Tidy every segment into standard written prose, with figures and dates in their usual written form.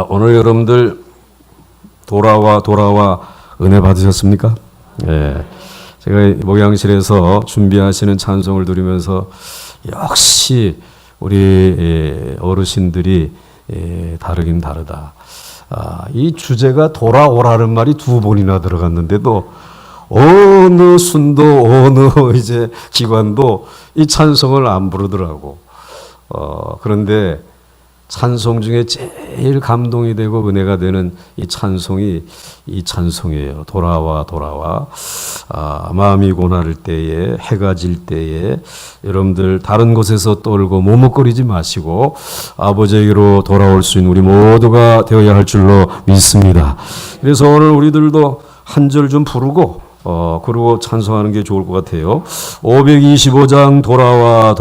오늘 여러분들 돌아와 은혜 받으셨습니까? 예. 제가 목양실에서 준비하시는 찬송을 들으면서 역시 우리 어르신들이 다르긴 다르다. 이 주제가 돌아오라는 말이 2번이나 들어갔는데도 어느 순도 어느 이제 기관도 이 찬송을 안 부르더라고. 그런데 찬송 중에 제일 감동이 되고 은혜가 되는 이 찬송이 이 찬송이에요. 돌아와. 마음이 고나를 때에, 해가 질 때에 여러분들 다른 곳에서 떨고 머뭇거리지 마시고 아버지에게로 돌아올 수 있는 우리 모두가 되어야 할 줄로 믿습니다. 그래서 오늘 우리들도 한 절 좀 부르고 그리고 찬송하는 게 좋을 것 같아요. 525장 돌아와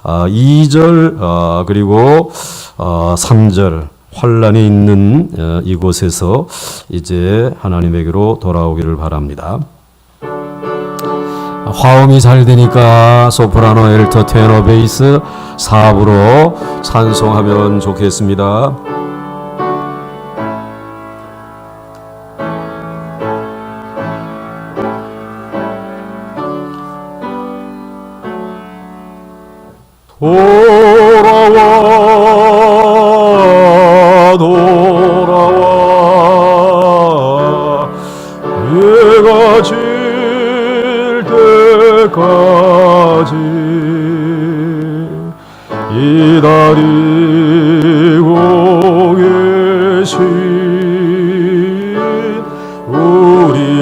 2절 그리고 3절 환난이 있는 이곳에서 이제 하나님에게로 돌아오기를 바랍니다. 화음이 잘 되니까 소프라노, 엘터, 테너, 베이스 4부로 찬송하면 좋겠습니다. 돌아와 해가 질 때까지 기다리고 계신 우리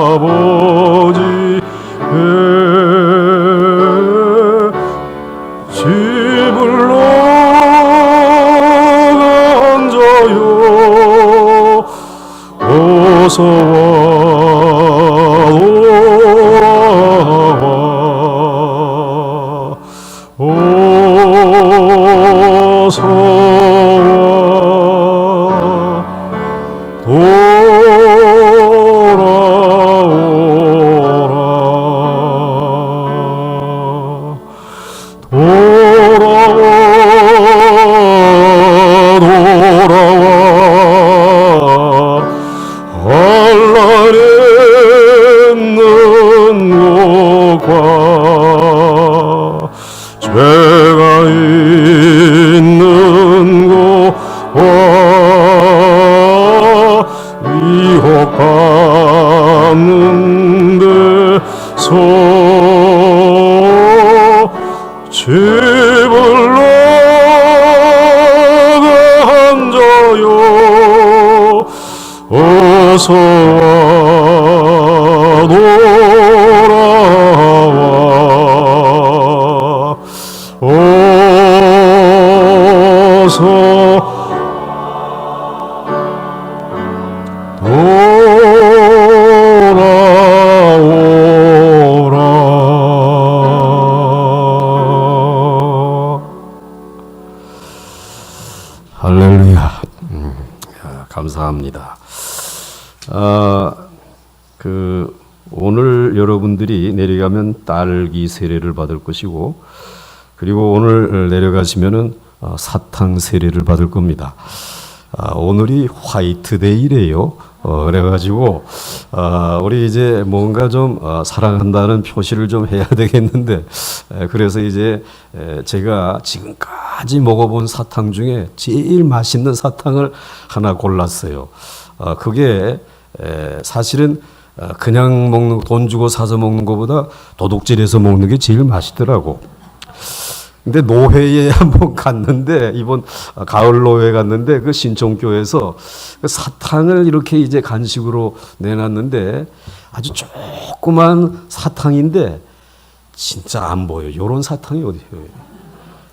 아버지께 집을 앉아요. 죄가 있는 곳과 위협받는 데서 집을 앉아요. 어서와 할렐루야. 감사합니다. 오늘 여러분들이 내려가면 딸기 세례를 받을 것이고, 그리고 오늘 내려가시면은 사탕 세례를 받을 겁니다. 오늘이 화이트데이래요. 그래가지고 우리 이제 뭔가 좀 사랑한다는 표시를 좀 해야 되겠는데, 그래서 이제 제가 지금까지 먹어본 사탕 중에 제일 맛있는 사탕을 하나 골랐어요. 그게 사실은 그냥 먹는, 돈 주고 사서 먹는 것보다 도둑질해서 먹는 게 제일 맛있더라고. 근데 노회에 한번 갔는데, 이번 가을 노회 갔는데 그 신촌교에서 그 사탕을 이렇게 이제 간식으로 내놨는데 아주 조그만 사탕인데 진짜 안 보여. 요런 사탕이 어디요?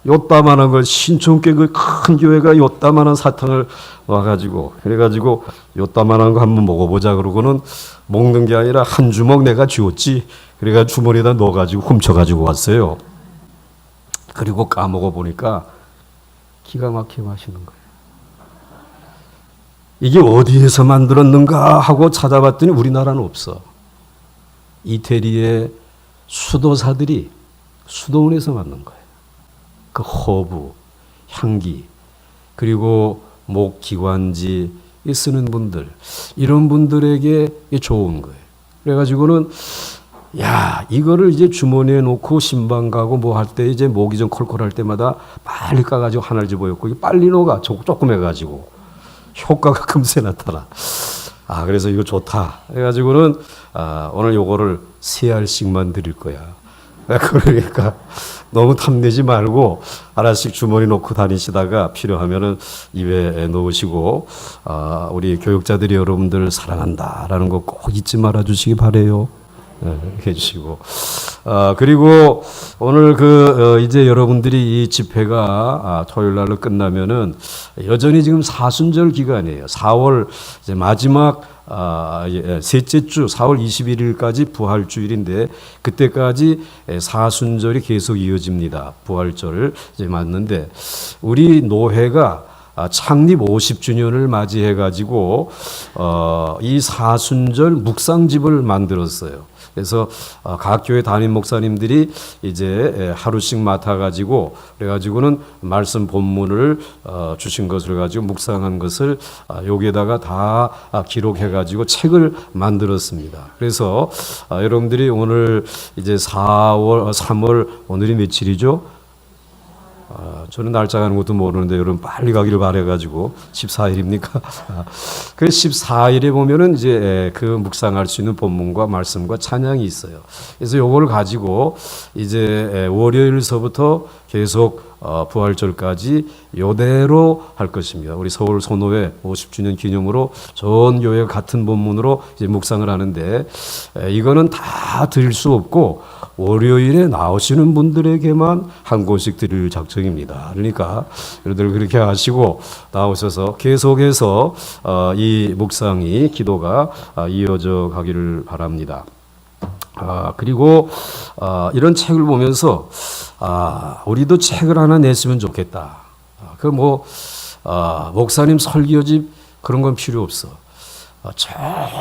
요따만한 걸, 신촌교 그 큰 교회가 요따만한 사탕을 와가지고, 그래가지고 요따만한 거 한번 먹어보자 그러고는 먹는 게 아니라 한 주먹 내가 쥐었지. 그래가 주머니에다 넣어가지고 훔쳐가지고 왔어요. 그리고 까먹어 보니까 기가 막히게 맛있는 거예요. 이게 어디에서 만들었는가 하고 찾아봤더니 우리나라는 없어. 이태리의 수도사들이 수도원에서 만든 거예요. 그 허브, 향기, 그리고 목 기관지 쓰는 분들, 이런 분들에게 좋은 거예요. 그래가지고는 야, 이거를 이제 주머니에 놓고 신방 가고 뭐 할 때 이제 목이 좀 콜콜할 때마다 빨리 까가지고 하나를 집어였고 이게 빨리 녹아 조금 해가지고 효과가 금세 나타나. 그래서 이거 좋다. 해가지고는 오늘 요거를 3알씩만 드릴 거야. 그러니까 너무 탐내지 말고 하나씩 주머니 놓고 다니시다가 필요하면은 입에 넣으시고 우리 교육자들이 여러분들 사랑한다라는 거 꼭 잊지 말아 주시기 바래요. 해주시고 그리고 오늘 이제 여러분들이 이 집회가 토요일 날로 끝나면은 여전히 지금 사순절 기간이에요. 4월 이제 마지막 셋째 주 4월 21일까지 부활주일인데 그때까지 사순절이 계속 이어집니다. 부활절 이제 맞는데 우리 노회가 창립 50주년을 맞이해 가지고 이 사순절 묵상집을 만들었어요. 그래서 각 교회 담임 목사님들이 이제 하루씩 맡아가지고 그래가지고는 말씀 본문을 주신 것을 가지고 묵상한 것을 여기에다가 다 기록해가지고 책을 만들었습니다. 그래서 여러분들이 오늘 이제 3월 오늘이 며칠이죠? 저는 날짜 가는 것도 모르는데 여러분 빨리 가기를 바래가지고 14일입니까? 그 14일에 보면은 이제 그 묵상할 수 있는 본문과 말씀과 찬양이 있어요. 그래서 요거를 가지고 이제 월요일서부터 계속 부활절까지 요대로 할 것입니다. 우리 서울 소노회 50주년 기념으로 전 교회 같은 본문으로 이제 묵상을 하는데 이거는 다 드릴 수 없고 월요일에 나오시는 분들에게만 한 곳씩 드릴 작정입니다. 그러니까 여러분들 그렇게 하시고 나오셔서 계속해서 이 묵상이 기도가 이어져 가기를 바랍니다. 그리고 이런 책을 보면서 우리도 책을 하나 냈으면 좋겠다. 목사님 설교집 그런 건 필요 없어.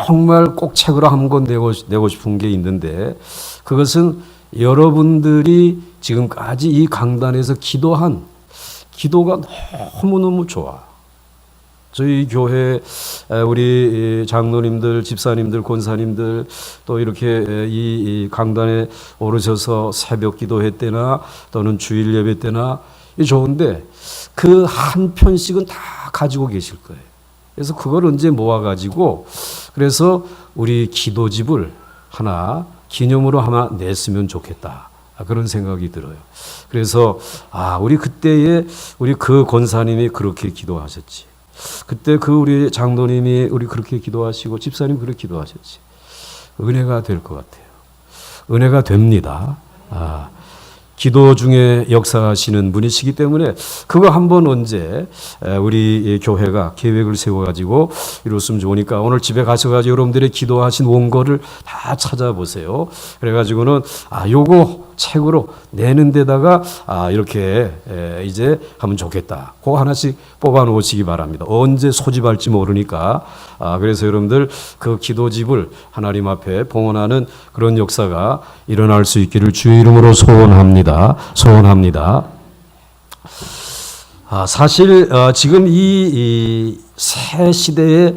정말 꼭 책으로 한 권 내고 싶은 게 있는데 그것은 여러분들이 지금까지 이 강단에서 기도한 기도가 너무너무 좋아. 저희 교회 우리 장로님들, 집사님들, 권사님들 또 이렇게 이 강단에 오르셔서 새벽 기도회 때나 또는 주일 예배 때나 좋은데 그 한 편씩은 다 가지고 계실 거예요. 그래서 그걸 언제 모아가지고 그래서 우리 기도집을 하나 기념으로 하나 냈으면 좋겠다. 그런 생각이 들어요. 그래서 우리 그때에 우리 그 권사님이 그렇게 기도하셨지. 그때 우리 장로님이 우리 그렇게 기도하시고 집사님 그렇게 기도하셨지. 은혜가 될 것 같아요. 은혜가 됩니다. 기도 중에 역사하시는 분이시기 때문에 그거 한번 언제 우리 교회가 계획을 세워가지고 이뤘으면 좋으니까 오늘 집에 가셔가지고 여러분들의 기도하신 원고를 다 찾아보세요. 그래가지고는 요거 책으로 내는 데다가 이렇게 이제 하면 좋겠다. 그거 하나씩 뽑아 놓으시기 바랍니다. 언제 소집할지 모르니까. 그래서 여러분들 그 기도집을 하나님 앞에 봉헌하는 그런 역사가 일어날 수 있기를 주의 이름으로 소원합니다. 사실 지금 이 새 시대의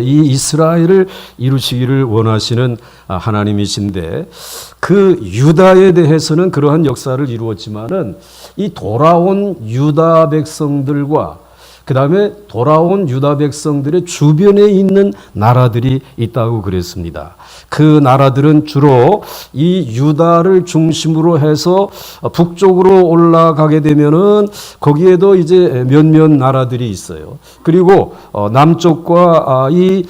이 이스라엘을 이루시기를 원하시는 하나님이신데 그 유다에 대해서는 그러한 역사를 이루었지만은 이 돌아온 유다 백성들과 그 다음에 돌아온 유다 백성들의 주변에 있는 나라들이 있다고 그랬습니다. 그 나라들은 주로 이 유다를 중심으로 해서 북쪽으로 올라가게 되면은 거기에도 이제 몇몇 나라들이 있어요. 그리고 남쪽과 이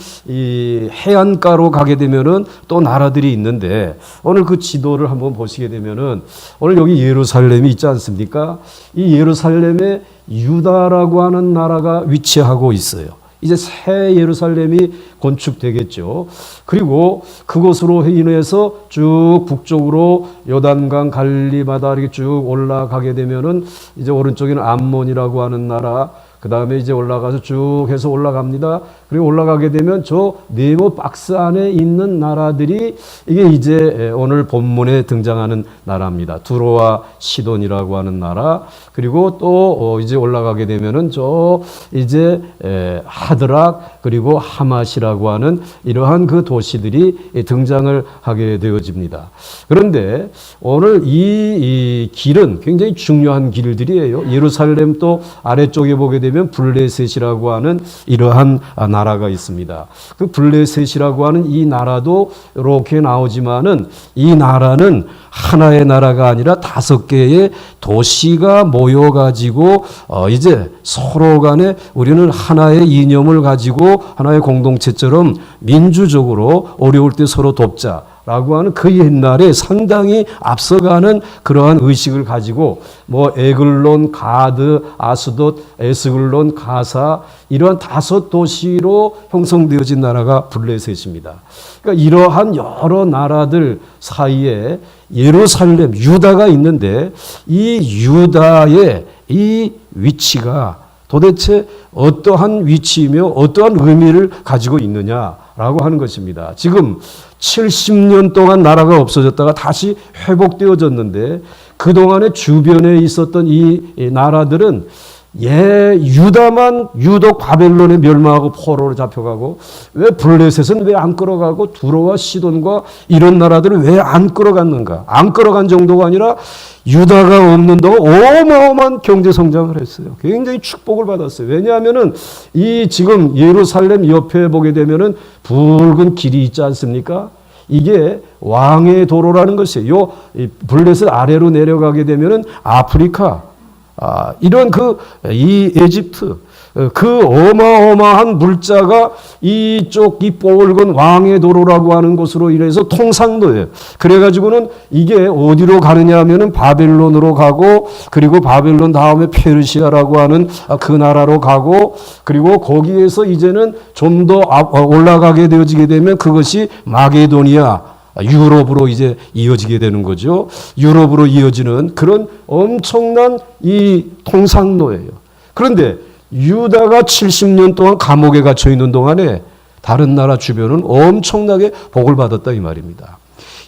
해안가로 가게 되면은 또 나라들이 있는데 오늘 그 지도를 한번 보시게 되면은 오늘 여기 예루살렘이 있지 않습니까? 이 예루살렘에 유다라고 하는 나라가 위치하고 있어요. 이제 새 예루살렘이 건축되겠죠. 그리고 그곳으로 인해서 쭉 북쪽으로 요단강 갈릴리 바다 이렇게 쭉 올라가게 되면은 이제 오른쪽에는 암몬이라고 하는 나라, 그 다음에 이제 올라가서 쭉 해서 올라갑니다. 그리고 올라가게 되면 저 네모 박스 안에 있는 나라들이 이게 이제 오늘 본문에 등장하는 나라입니다. 두로와 시돈이라고 하는 나라, 그리고 또 이제 올라가게 되면은 저 이제 하드락 그리고 하맛이라고 하는 이러한 그 도시들이 등장을 하게 되어집니다. 그런데 오늘 이 길은 굉장히 중요한 길들이에요. 예루살렘 또 아래쪽에 보게 되면 블레셋이라고 하는 이러한 나라가 있습니다. 그 블레셋이라고 하는 이 나라도 이렇게 나오지만은 이 나라는 하나의 나라가 아니라 5개의 도시가 모여가지고 이제 서로 간에 우리는 하나의 이념을 가지고 하나의 공동체처럼 민주적으로 어려울 때 서로 돕자 라고 하는 그 옛날에 상당히 앞서가는 그러한 의식을 가지고 뭐 에글론, 가드, 아스돗, 에스글론, 가사 이러한 5도시로 형성되어진 나라가 블레셋입니다. 그러니까 이러한 여러 나라들 사이에 예루살렘, 유다가 있는데 이 유다의 이 위치가 도대체 어떠한 위치이며 어떠한 의미를 가지고 있느냐라고 하는 것입니다. 지금 70년 동안 나라가 없어졌다가 다시 회복되어졌는데 그동안에 주변에 있었던 이 나라들은 유다만 유독 바벨론에 멸망하고 포로로 잡혀가고 왜 블레셋은 왜 안 끌어가고 두로와 시돈과 이런 나라들은 왜 안 끌어갔는가? 안 끌어간 정도가 아니라 유다가 없는 동안 어마어마한 경제 성장을 했어요. 굉장히 축복을 받았어요. 왜냐하면은 이 지금 예루살렘 옆에 보게 되면은 붉은 길이 있지 않습니까? 이게 왕의 도로라는 것이에요. 요 블레셋 아래로 내려가게 되면은 아프리카, 이런 이 에집트, 그 어마어마한 물자가 이쪽 이 뻘건 왕의 도로라고 하는 곳으로 인해서 통상로예요. 그래가지고는 이게 어디로 가느냐 하면은 바벨론으로 가고 그리고 바벨론 다음에 페르시아라고 하는 그 나라로 가고 그리고 거기에서 이제는 좀 더 올라가게 되어지게 되면 그것이 마게도니아, 유럽으로 이제 이어지게 되는 거죠. 유럽으로 이어지는 그런 엄청난 이 통상로예요. 그런데 유다가 70년 동안 감옥에 갇혀 있는 동안에 다른 나라 주변은 엄청나게 복을 받았다 이 말입니다.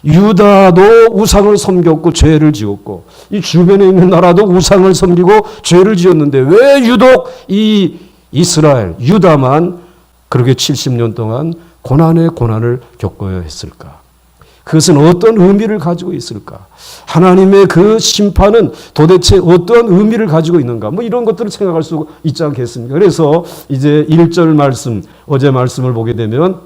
유다도 우상을 섬겼고 죄를 지었고 이 주변에 있는 나라도 우상을 섬기고 죄를 지었는데 왜 유독 이 이스라엘, 유다만 그렇게 70년 동안 고난의 고난을 겪어야 했을까? 그것은 어떤 의미를 가지고 있을까? 하나님의 그 심판은 도대체 어떤 의미를 가지고 있는가? 뭐 이런 것들을 생각할 수 있지 않겠습니까? 그래서 이제 1절 말씀, 어제 말씀을 보게 되면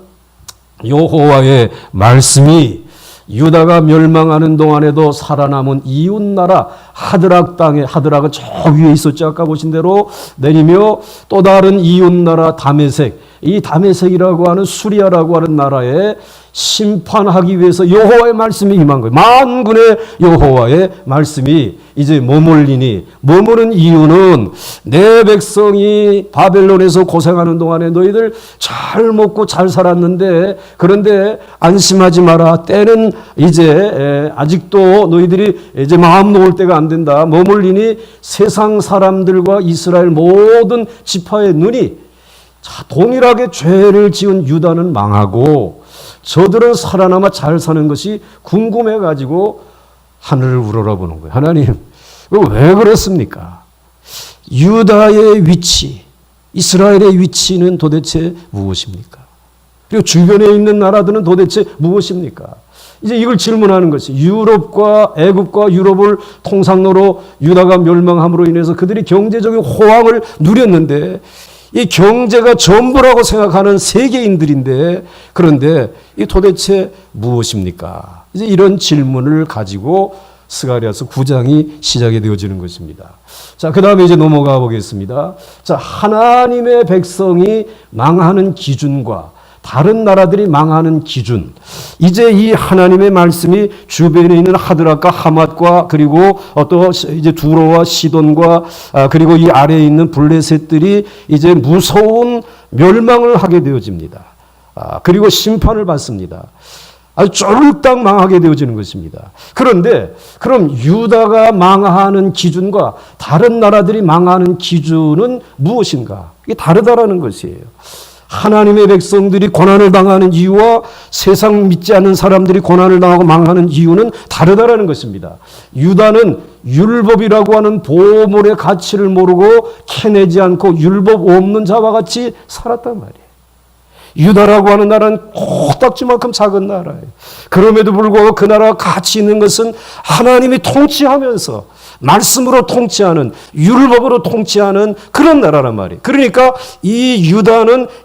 여호와의 말씀이 유다가 멸망하는 동안에도 살아남은 이웃나라 하드락 땅에, 하드락은 저 위에 있었죠. 아까 보신 대로 내리며 또 다른 이웃나라 다메섹, 이 다메섹이라고 하는 수리아라고 하는 나라에 심판하기 위해서 여호와의 말씀이 임한 거예요. 만군의 여호와의 말씀이 이제 머물리니, 머무는 이유는 내 백성이 바벨론에서 고생하는 동안에 너희들 잘 먹고 잘 살았는데 그런데 안심하지 마라. 때는 이제 아직도 너희들이 이제 마음 놓을 때가 안 된다. 머물리니 세상 사람들과 이스라엘 모든 지파의 눈이 동일하게 죄를 지은 유다는 망하고 저들은 살아남아 잘 사는 것이 궁금해가지고 하늘을 우러러보는 거예요. 하나님, 왜 그렇습니까? 유다의 위치, 이스라엘의 위치는 도대체 무엇입니까? 그리고 주변에 있는 나라들은 도대체 무엇입니까? 이제 이걸 질문하는 것이 유럽과 애굽과 유럽을 통상로로 유다가 멸망함으로 인해서 그들이 경제적인 호황을 누렸는데 이 경제가 전부라고 생각하는 세계인들인데 그런데 이 도대체 무엇입니까? 이제 이런 질문을 가지고 스가랴서 9장이 시작이 되어지는 것입니다. 자, 그 다음에 이제 넘어가 보겠습니다. 자, 하나님의 백성이 망하는 기준과 다른 나라들이 망하는 기준. 이제 이 하나님의 말씀이 주변에 있는 하드락과 하맛과 그리고 또 이제 두로와 시돈과 그리고 이 아래에 있는 블레셋들이 이제 무서운 멸망을 하게 되어집니다. 그리고 심판을 받습니다. 아주 쫄딱 망하게 되어지는 것입니다. 그런데 그럼 유다가 망하는 기준과 다른 나라들이 망하는 기준은 무엇인가? 이게 다르다라는 것이에요. 하나님의 백성들이 고난을 당하는 이유와 세상 믿지 않는 사람들이 고난을 당하고 망하는 이유는 다르다라는 것입니다. 유다는 율법이라고 하는 보물의 가치를 모르고 캐내지 않고 율법 없는 자와 같이 살았단 말이에요. 유다라고 하는 나라는 코딱지만큼 작은 나라예요. 그럼에도 불구하고 그 나라가 가치 있는 것은 하나님이 통치하면서 말씀으로 통치하는, 율법으로 통치하는 그런 나라란 말이에요. 그러니까 이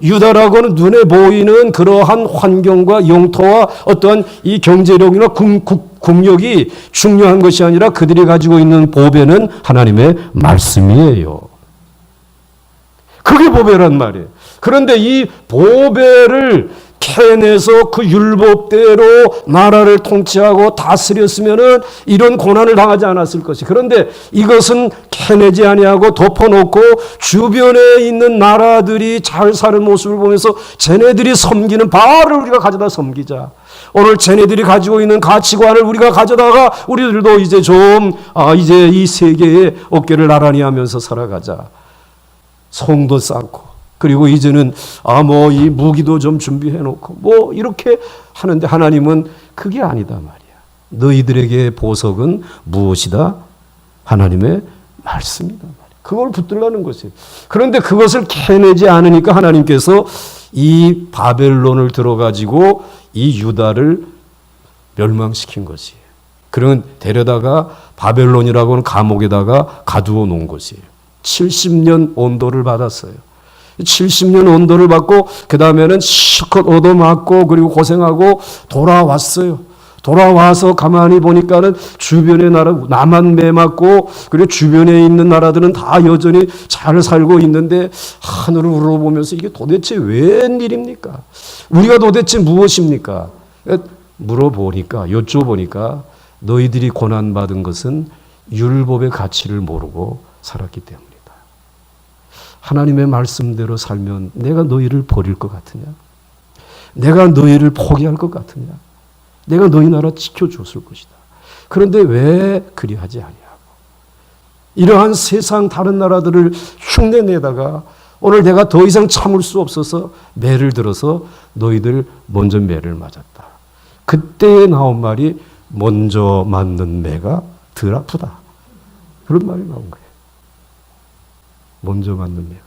유다라고는 눈에 보이는 그러한 환경과 영토와 어떠한 이 경제력이나 국력이 중요한 것이 아니라 그들이 가지고 있는 보배는 하나님의 말씀이에요. 그게 보배란 말이에요. 그런데 이 보배를 캐내서 그 율법대로 나라를 통치하고 다스렸으면은 이런 고난을 당하지 않았을 것이. 그런데 이것은 캐내지 아니하고 덮어놓고 주변에 있는 나라들이 잘 사는 모습을 보면서 쟤네들이 섬기는 바알을 우리가 가져다 섬기자. 오늘 쟤네들이 가지고 있는 가치관을 우리가 가져다가 우리들도 이제 이제 이 세계의 어깨를 나란히 하면서 살아가자. 성도 쌓고. 그리고 이제는 이 무기도 좀 준비해 놓고 이렇게 하는데 하나님은 그게 아니다 말이야. 너희들에게 보석은 무엇이다? 하나님의 말씀이다 말이야. 그걸 붙들라는 것이에요. 그런데 그것을 캐내지 않으니까 하나님께서 이 바벨론을 들어가지고 이 유다를 멸망시킨 것이에요. 그러면 데려다가 바벨론이라고 하는 감옥에다가 가두어 놓은 것이에요. 70년 온도를 받았어요. 70년 온도를 받고 그 다음에는 실컷 얻어맞고 그리고 고생하고 돌아왔어요. 돌아와서 가만히 보니까는 주변의 나라 나만 매맞고 그리고 주변에 있는 나라들은 다 여전히 잘 살고 있는데 하늘을 우러보면서 이게 도대체 웬일입니까? 우리가 도대체 무엇입니까? 여쭤보니까 너희들이 고난받은 것은 율법의 가치를 모르고 살았기 때문이다. 하나님의 말씀대로 살면 내가 너희를 버릴 것 같으냐? 내가 너희를 포기할 것 같으냐? 내가 너희 나라 지켜줬을 것이다. 그런데 왜 그리하지 아니하고 이러한 세상 다른 나라들을 흉내내다가 오늘 내가 더 이상 참을 수 없어서 매를 들어서 너희들 먼저 매를 맞았다. 그때 나온 말이 먼저 맞는 매가 덜 아프다. 그런 말이 나온 거예요. 먼저 맞는 매가.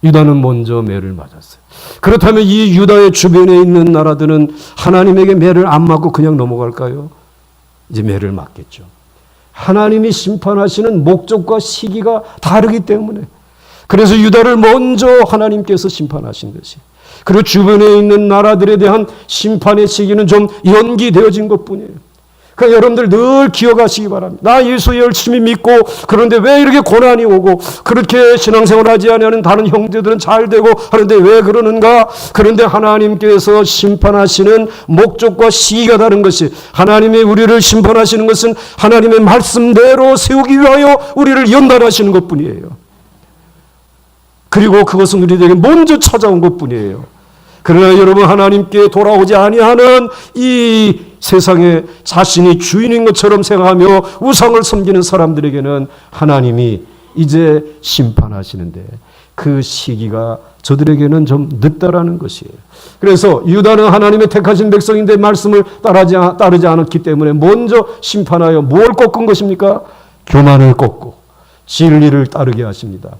유다는 먼저 매를 맞았어요. 그렇다면 이 유다의 주변에 있는 나라들은 하나님에게 매를 안 맞고 그냥 넘어갈까요? 이제 매를 맞겠죠. 하나님이 심판하시는 목적과 시기가 다르기 때문에 그래서 유다를 먼저 하나님께서 심판하신 것이 그리고 주변에 있는 나라들에 대한 심판의 시기는 좀 연기되어진 것뿐이에요. 그러니까 여러분들 늘 기억하시기 바랍니다. 나 예수 열심히 믿고 그런데 왜 이렇게 고난이 오고 그렇게 신앙생활하지 않는 다른 형제들은 잘 되고 하는데 왜 그러는가? 그런데 하나님께서 심판하시는 목적과 시기가 다른 것이 하나님이 우리를 심판하시는 것은 하나님의 말씀대로 세우기 위하여 우리를 연단하시는 것뿐이에요. 그리고 그것은 우리에게 먼저 찾아온 것뿐이에요. 그러나 여러분 하나님께 돌아오지 아니하는 이 세상에 자신이 주인인 것처럼 생각하며 우상을 섬기는 사람들에게는 하나님이 이제 심판하시는데 그 시기가 저들에게는 좀 늦다라는 것이에요. 그래서 유다는 하나님의 택하신 백성인데 말씀을 따르지 않았기 때문에 먼저 심판하여 뭘 꺾은 것입니까? 교만을 꺾고 진리를 따르게 하십니다.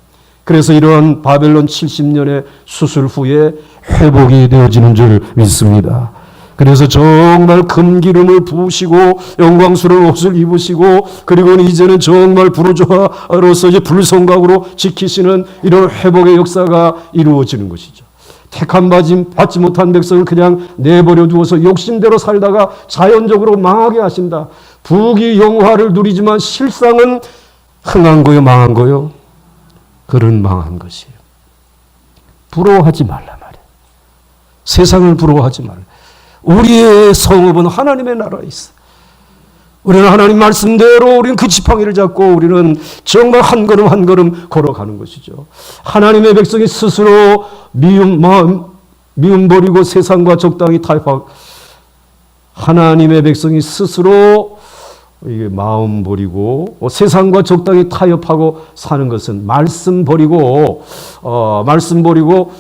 그래서 이러한 바벨론 70년의 수술 후에 회복이 되어지는 줄 믿습니다. 그래서 정말 금기름을 부으시고 영광스러운 옷을 입으시고 그리고 이제는 정말 부르주아로서 이제 불성각으로 지키시는 이런 회복의 역사가 이루어지는 것이죠. 택함 받지 못한 백성을 그냥 내버려 두어서 욕심대로 살다가 자연적으로 망하게 하신다. 부귀 영화를 누리지만 실상은 흥한 거요 망한 거요? 그런 망한 것이에요. 부러워하지 말라 말이에요. 세상을 부러워하지 말라. 우리의 성읍은 하나님의 나라에 있어. 우리는 하나님 말씀대로 우리는 그 지팡이를 잡고 우리는 정말 한 걸음 한 걸음 걸어가는 것이죠. 하나님의 백성이 스스로 미움 버리고 세상과 적당히 타협하고 하나님의 백성이 스스로 이게 마음 버리고 세상과 적당히 타협하고 사는 것은 말씀 버리고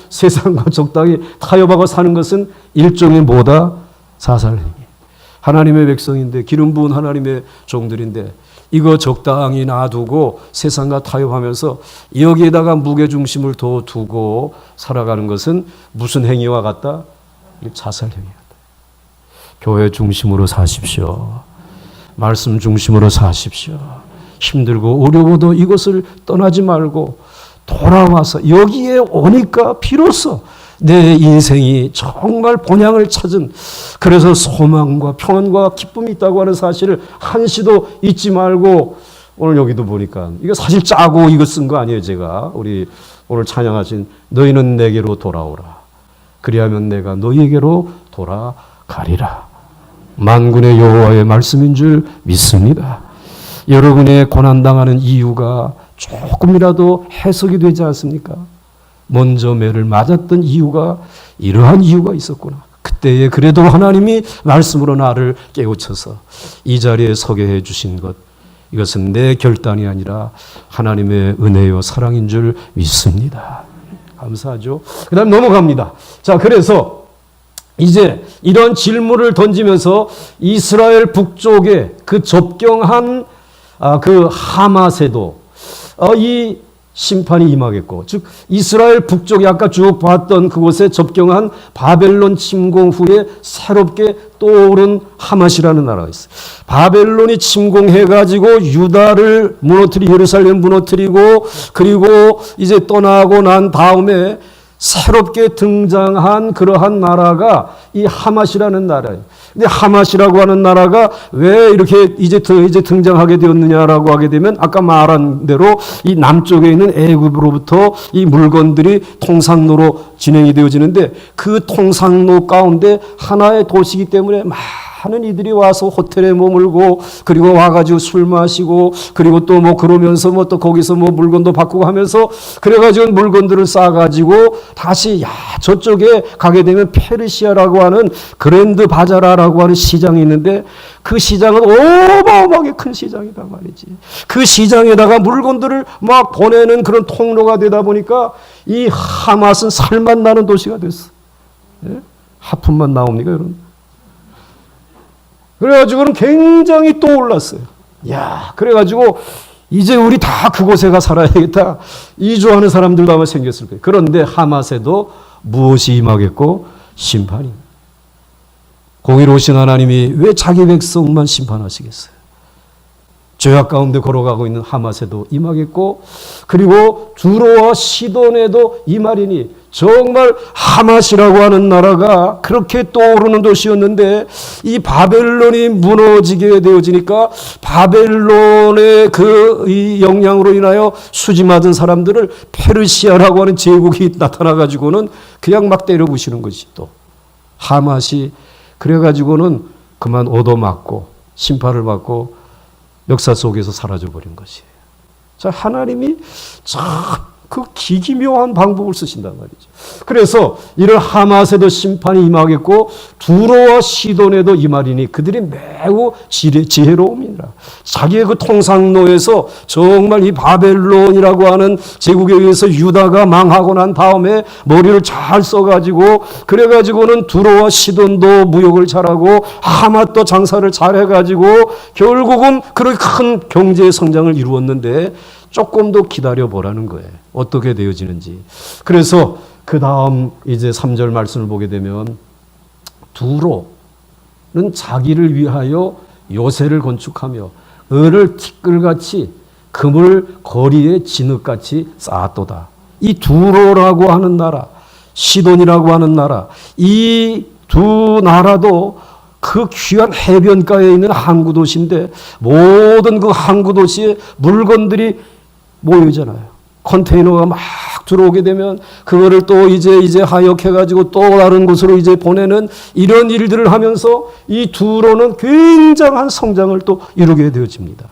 세상과 적당히 타협하고 사는 것은 일종의 뭐다? 사살행위. 하나님의 백성인데 기름 부은 하나님의 종들인데 이거 적당히 놔두고 세상과 타협하면서 여기에다가 무게중심을 더 두고 살아가는 것은 무슨 행위와 같다? 자살행위다. 교회 중심으로 사십시오. 말씀 중심으로 사십시오. 힘들고 어려워도 이것을 떠나지 말고 돌아와서 여기에 오니까 비로소 내 인생이 정말 본향을 찾은, 그래서 소망과 평안과 기쁨이 있다고 하는 사실을 한시도 잊지 말고, 오늘 여기도 보니까 이거 사실 짜고 이거 쓴 거 아니에요. 제가 우리 오늘 찬양하신 너희는 내게로 돌아오라. 그리하면 내가 너희에게로 돌아가리라. 만군의 여호와의 말씀인 줄 믿습니다. 여러분의 고난당하는 이유가 조금이라도 해석이 되지 않습니까? 먼저 매를 맞았던 이유가 이러한 이유가 있었구나. 그때에 그래도 하나님이 말씀으로 나를 깨우쳐서 이 자리에 서게 해주신 것, 이것은 내 결단이 아니라 하나님의 은혜요 사랑인 줄 믿습니다. 감사하죠. 그 다음 넘어갑니다. 자, 그래서 이제 이런 질문을 던지면서 이스라엘 북쪽에 그 접경한 그 하맛에도 이 심판이 임하겠고, 즉 이스라엘 북쪽에 아까 쭉 봤던 그곳에 접경한 바벨론 침공 후에 새롭게 떠오른 하맛이라는 나라가 있어요. 바벨론이 침공해가지고 유다를 무너뜨리고 예루살렘 무너뜨리고 그리고 이제 떠나고 난 다음에 새롭게 등장한 그러한 나라가 이 하맛이라는 나라예요. 근데 하맛이라고 하는 나라가 왜 이렇게 이제 등장하게 되었느냐라고 하게 되면 아까 말한 대로 이 남쪽에 있는 애굽으로부터 이 물건들이 통상로로 진행이 되어지는데 그 통상로 가운데 하나의 도시이기 때문에 많은 이들이 와서 호텔에 머물고 그리고 와가지고 술 마시고 그리고 또 뭐 그러면서 뭐 또 거기서 뭐 물건도 바꾸고 하면서 그래가지고 물건들을 싸가지고 다시 저쪽에 가게 되면 페르시아라고 하는 그랜드 바자라라고 하는 시장이 있는데 그 시장은 어마어마하게 큰 시장이란 말이지. 그 시장에다가 물건들을 막 보내는 그런 통로가 되다 보니까 이 하맛은 살맛 나는 도시가 됐어. 예? 하품만 나옵니까 여러분? 그래가지고는 굉장히 떠올랐어요. 야, 그래가지고 이제 우리 다 그곳에 가 살아야겠다. 이주하는 사람들도 아마 생겼을 거예요. 그런데 하맛에도 무엇이 임하겠고? 심판이. 공의로우신 하나님이 왜 자기 백성만 심판하시겠어요? 죄악 가운데 걸어가고 있는 하맛에도 임하겠고 그리고 두로와 시돈에도 임하리니, 정말 하맛이라고 하는 나라가 그렇게 떠오르는 도시였는데 이 바벨론이 무너지게 되어지니까 바벨론의 이 영향으로 인하여 수지 맞은 사람들을 페르시아라고 하는 제국이 나타나가지고는 그냥 막 때려부시는 것이 또 하맛이 그래가지고는 그만 얻어맞고 심판을 받고 역사 속에서 사라져버린 것이에요. 자, 하나님이 참 그 기기묘한 방법을 쓰신단 말이죠. 그래서 이런 하맛에도 심판이 임하겠고 두로와 시돈에도 임하리니 그들이 매우 지혜로움이라. 자기의 그 통상로에서 정말 이 바벨론이라고 하는 제국에 의해서 유다가 망하고 난 다음에 머리를 잘 써가지고 그래가지고는 두로와 시돈도 무역을 잘하고 하맛도 장사를 잘해가지고 결국은 그렇게 큰 경제 성장을 이루었는데 조금 더 기다려보라는 거예요. 어떻게 되어지는지. 그래서 그 다음 이제 3절 말씀을 보게 되면 두로는 자기를 위하여 요새를 건축하며 을을 티끌같이 금을 거리에 진흙같이 쌓았도다. 이 두로라고 하는 나라, 시돈이라고 하는 나라, 이 두 나라도 그 귀한 해변가에 있는 항구 도시인데 모든 그 항구 도시에 물건들이 모이잖아요. 컨테이너가 막 들어오게 되면 그거를 또 이제 하역해가지고 또 다른 곳으로 이제 보내는 이런 일들을 하면서 이 두로는 굉장한 성장을 또 이루게 되어집니다.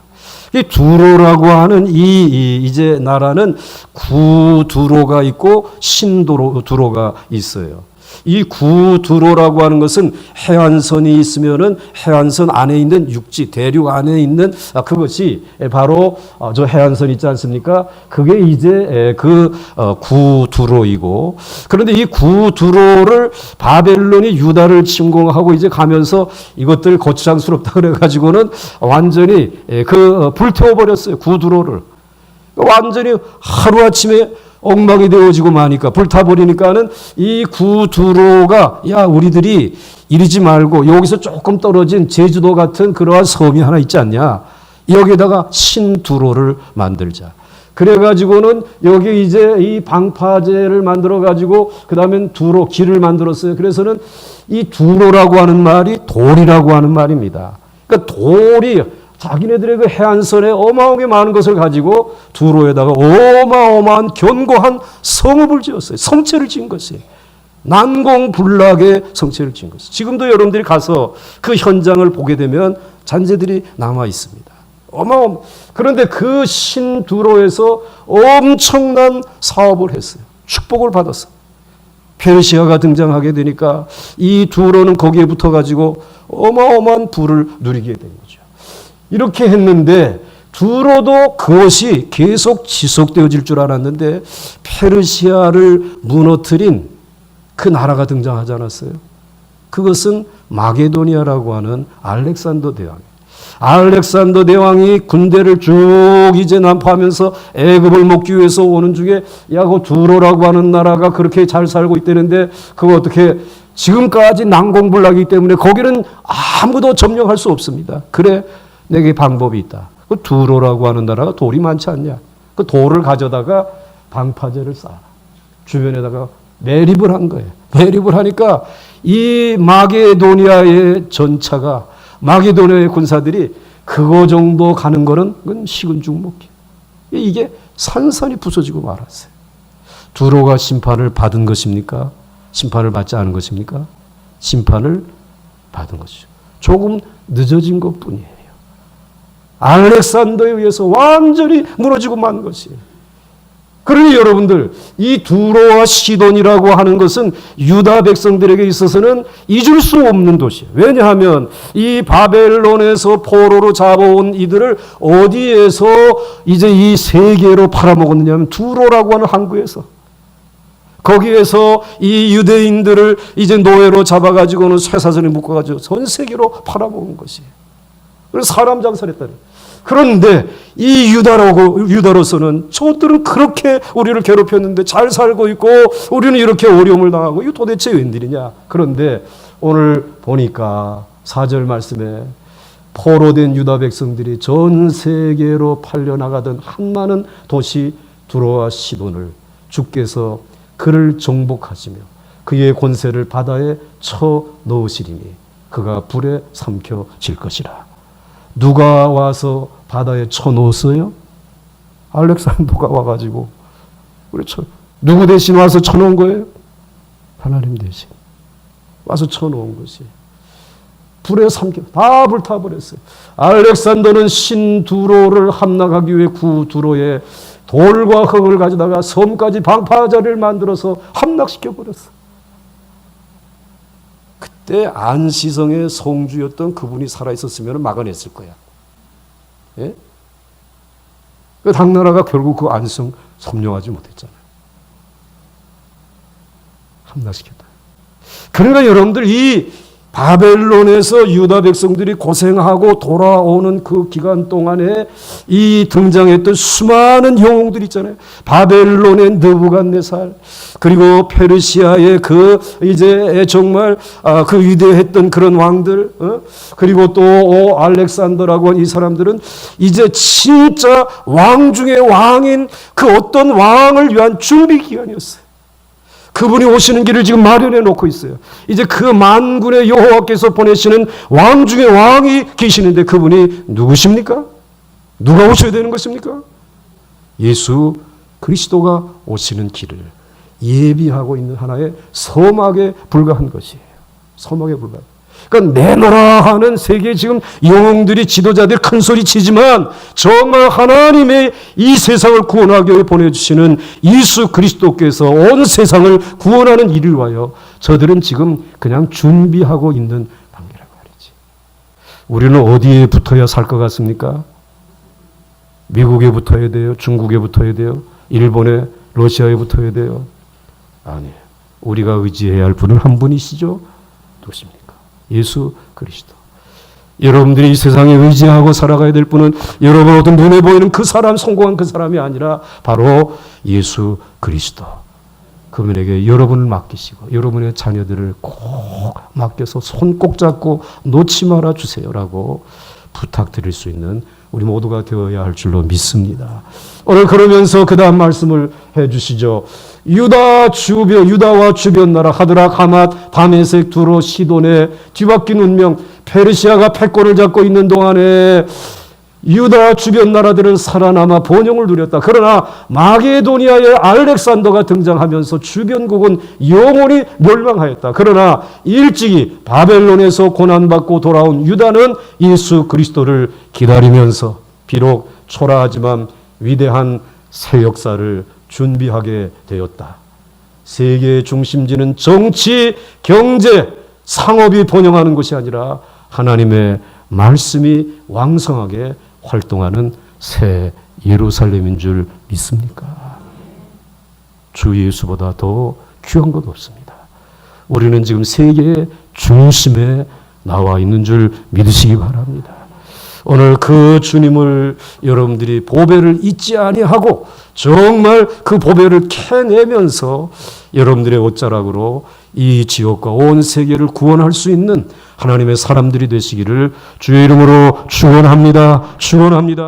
이 두로라고 하는 이제 나라는 구두로가 있고 신두로가 있어요. 이 구두로라고 하는 것은 해안선이 있으면은 해안선 안에 있는 육지, 대륙 안에 있는 그것이 바로 저 해안선 있지 않습니까? 그게 이제 구두로이고, 그런데 이 구두로를 바벨론이 유다를 침공하고 이제 가면서 이것들 거추장스럽다 그래가지고는 완전히 불태워버렸어요. 구두로를. 완전히 하루아침에 엉망이 되어지고 마니까 불타버리니까는 이 구두로가 야 우리들이 이러지 말고 여기서 조금 떨어진 제주도 같은 그러한 섬이 하나 있지 않냐, 여기에다가 신두로를 만들자. 그래가지고는 여기 이제 이 방파제를 만들어가지고 그 다음엔 두로 길을 만들었어요. 그래서는 이 두로라고 하는 말이 돌이라고 하는 말입니다. 그러니까 돌이 자기네들의 그 해안선에 어마어마하게 많은 것을 가지고 두로에다가 어마어마한 견고한 성읍을 지었어요. 성체를 지은 것이에요. 난공불락의 성체를 지은 것이에요. 지금도 여러분들이 가서 그 현장을 보게 되면 잔재들이 남아 있습니다. 그런데 그 신두로에서 엄청난 사업을 했어요. 축복을 받았어요. 페르시아가 등장하게 되니까 이 두로는 거기에 붙어가지고 어마어마한 부를 누리게 된 거죠. 이렇게 했는데 두로도 그것이 계속 지속되어질 줄 알았는데 페르시아를 무너뜨린 그 나라가 등장하지 않았어요? 그것은 마게도니아라고 하는 알렉산더 대왕. 알렉산더 대왕이 군대를 쭉 이제 난파하면서 애굽을 먹기 위해서 오는 중에 그 두로라고 하는 나라가 그렇게 잘 살고 있다는데 그거 어떻게 지금까지 난공불락이기 때문에 거기는 아무도 점령할 수 없습니다. 그래 내게 방법이 있다. 그 두로라고 하는 나라가 돌이 많지 않냐? 그 돌을 가져다가 방파제를 쌓아 주변에다가 매립을 한 거예요. 매립을 하니까 이 마게도니아의 전차가 마게도니아의 군사들이 그거 정도 가는 거는 그건 식은 죽 먹기. 이게 산산이 부서지고 말았어요. 두로가 심판을 받은 것입니까? 심판을 받지 않은 것입니까? 심판을 받은 것이죠. 조금 늦어진 것뿐이에요. 알렉산더에 의해서 완전히 무너지고 만 것이에요. 그러니 여러분들 이 두로와 시돈이라고 하는 것은 유다 백성들에게 있어서는 잊을 수 없는 도시예요. 왜냐하면 이 바벨론에서 포로로 잡아온 이들을 어디에서 이제 이 세계로 팔아먹었느냐 하면 두로라고 하는 항구에서, 거기에서 이 유대인들을 이제 노예로 잡아가지고는 쇠사슬에 묶어가지고 전 세계로 팔아먹은 것이에요. 그래서 사람 장사를 했다니. 그런데 이 유다로서는 저들은 그렇게 우리를 괴롭혔는데 잘 살고 있고 우리는 이렇게 어려움을 당하고 이거 도대체 웬일이냐. 그런데 오늘 보니까 4절 말씀에 포로된 유다 백성들이 전 세계로 팔려나가던 한많은 도시 두로와 시돈을 주께서 그를 정복하시며 그의 권세를 바다에 쳐 넣으시리니 그가 불에 삼켜질 것이라. 누가 와서 바다에 쳐놓았어요? 알렉산더가 와가지고. 그렇죠. 누구 대신 와서 쳐놓은 거예요? 하나님 대신 와서 쳐놓은 것이. 불에 삼켜 다 불타버렸어요. 알렉산더는 신두로를 함락하기 위해 구두로에 돌과 흙을 가져다가 섬까지 방파제를 만들어서 함락시켜버렸어. 그때 안시성의 성주였던 그분이 살아있었으면 막아냈을 거야. 예? 그 당나라가 결국 그 안시성 점령하지 못했잖아요. 함락시켰다. 그러니까 여러분들 이 바벨론에서 유다 백성들이 고생하고 돌아오는 그 기간 동안에 이 등장했던 수많은 영웅들 있잖아요. 바벨론의 느부갓네살, 그리고 페르시아의 그 이제 정말 그 위대했던 그런 왕들, 그리고 또 알렉산더라고 하는 이 사람들은 이제 진짜 왕 중의 왕인 그 어떤 왕을 위한 준비 기간이었어요. 그분이 오시는 길을 지금 마련해 놓고 있어요. 이제 그 만군의 여호와께서 보내시는 왕 중에 왕이 계시는데 그분이 누구십니까? 누가 오셔야 되는 것입니까? 예수 그리스도가 오시는 길을 예비하고 있는 하나의 서막에 불과한 것이에요. 서막에 불과한. 그러니까 내노라 하는 세계 지금 영웅들이 지도자들이 큰 소리 치지만 정말 하나님의 이 세상을 구원하기 위해 보내주시는 예수 그리스도께서 온 세상을 구원하는 일을 위하여 저들은 지금 그냥 준비하고 있는 단계라고 말이지. 우리는 어디에 붙어야 살 것 같습니까? 미국에 붙어야 돼요? 중국에 붙어야 돼요? 일본에, 러시아에 붙어야 돼요? 아니에요. 우리가 의지해야 할 분은 한 분이시죠? 누구십니까? 예수 그리스도. 여러분들이 이 세상에 의지하고 살아가야 될 분은 여러분 어떤 눈에 보이는 그 사람, 성공한 그 사람이 아니라 바로 예수 그리스도. 그분에게 여러분을 맡기시고 여러분의 자녀들을 꼭 맡겨서 손 꼭 잡고 놓지 말아 주세요라고 부탁드릴 수 있는 우리 모두가 되어야 할 줄로 믿습니다. 오늘 그러면서 그 다음 말씀을 해 주시죠. 유다와 주변 나라 하드락, 하맛, 다메섹, 두로, 시돈의 뒤바뀐 운명, 페르시아가 패권을 잡고 있는 동안에 유다 주변 나라들은 살아남아 번영을 누렸다. 그러나 마게도니아의 알렉산더가 등장하면서 주변국은 영원히 멸망하였다. 그러나 일찍이 바벨론에서 고난받고 돌아온 유다는 예수 그리스도를 기다리면서 비록 초라하지만 위대한 새 역사를 준비하게 되었다. 세계의 중심지는 정치, 경제, 상업이 번영하는 것이 아니라 하나님의 말씀이 왕성하게 활동하는 새 예루살렘인 줄 믿습니까? 주 예수보다 더 귀한 것 없습니다. 우리는 지금 세계의 중심에 나와 있는 줄 믿으시기 바랍니다. 오늘 그 주님을 여러분들이 보배를 잊지 아니하고 정말 그 보배를 캐내면서 여러분들의 옷자락으로 이 지역과 온 세계를 구원할 수 있는 하나님의 사람들이 되시기를 주의 이름으로 축원합니다. 축원합니다.